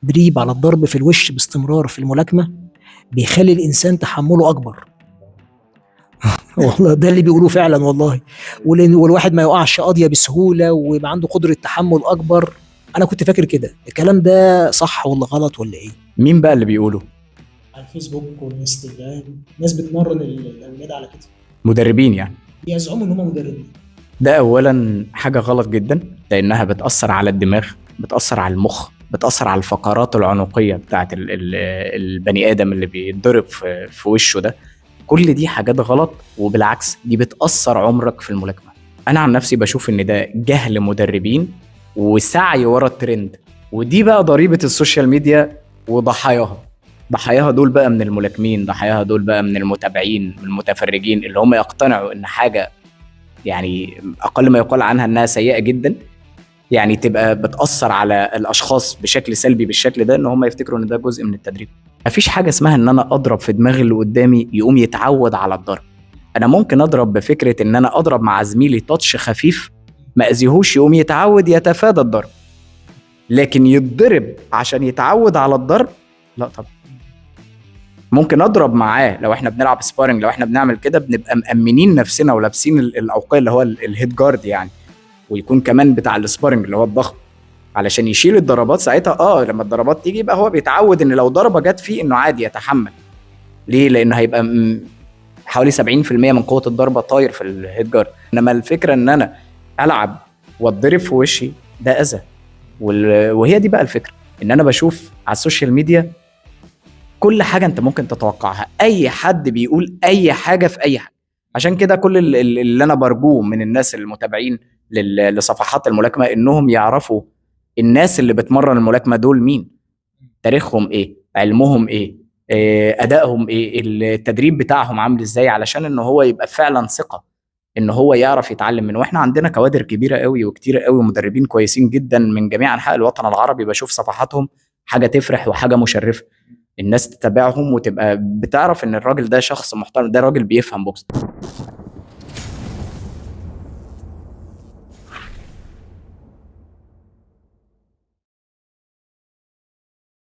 تدريب على الضرب في الوش باستمرار في الملاكمة بيخلي الإنسان تحمله أكبر. والله ده اللي بيقولوه فعلا والله. والواحد ما يقعش قاضية بسهولة ويبقى عنده قدرة تحمل أكبر. أنا كنت فاكر كده، الكلام ده صح ولا غلط ولا إيه؟ مين بقى اللي بيقوله؟ على الفيسبوك والانستجرام ناس بتمرن الأولاد على كده، مدربين يعني. بيزعموا إن هم مدربين. ده اولا حاجة غلط جدا، لانها بتأثر على الدماغ، بتأثر على المخ، بتأثر على الفقرات العنقية بتاعت البني آدم اللي بيتضرب في وشه ده. كل دي حاجات غلط، وبالعكس دي بتأثر عمرك في الملاكمة. أنا عن نفسي بشوف إن ده جهل مدربين وسعي ورا الترند، ودي بقى ضريبة السوشيال ميديا وضحاياها. ضحاياها دول بقى من الملاكمين، ضحاياها دول بقى من المتابعين، من المتفرجين اللي هم يقتنعوا إن حاجة يعني أقل ما يقال عنها إنها سيئة جدا، يعني تبقى بتأثر على الأشخاص بشكل سلبي بالشكل ده، إن هم يفتكروا إن ده جزء من التدريب. مفيش حاجة اسمها إن أنا أضرب في دماغ اللي قدامي يقوم يتعود على الضرب. أنا ممكن أضرب بفكرة إن أنا أضرب مع زميلي تاتش خفيف ما أذيهوش يقوم يتعود يتفادى الضرب، لكن يتضرب عشان يتعود على الضرب لا طبعا. ممكن أضرب معاه لو إحنا بنلعب سبارنج، لو إحنا بنعمل كده بنبقى مأمنين نفسنا ولابسين الأوقية اللي هو الهيد جارد يعني، ويكون كمان بتاع السبارنج اللي هو الضخم علشان يشيل الضربات ساعتها. لما الضربات تيجي يبقى هو بيتعود ان لو ضربه جت فيه انه عادي يتحمل. ليه؟ لانه هيبقى حوالي 70% من قوه الضربه طاير في الهيد جارد. انما الفكره ان انا العب واتضرب في وشي ده اذى. وهي دي بقى الفكره، ان انا بشوف على السوشيال ميديا كل حاجه انت ممكن تتوقعها، اي حد بيقول اي حاجه في اي حاجه. عشان كده كل اللي انا برجوه من الناس المتابعين لصفحات الملاكمه انهم يعرفوا الناس اللي بتمرن الملاكمه دول مين، تاريخهم ايه، علمهم ايه، ادائهم ايه، التدريب بتاعهم عامل ازاي، علشان ان هو يبقى فعلا ثقه ان هو يعرف يتعلم منه. واحنا عندنا كوادر كبيره قوي وكتير قوي مدربين كويسين جدا من جميع انحاء الوطن العربي، بشوف صفحاتهم حاجه تفرح وحاجه مشرفه. الناس تتابعهم وتبقى بتعرف ان الراجل ده شخص محترم، ده راجل بيفهم بوكس.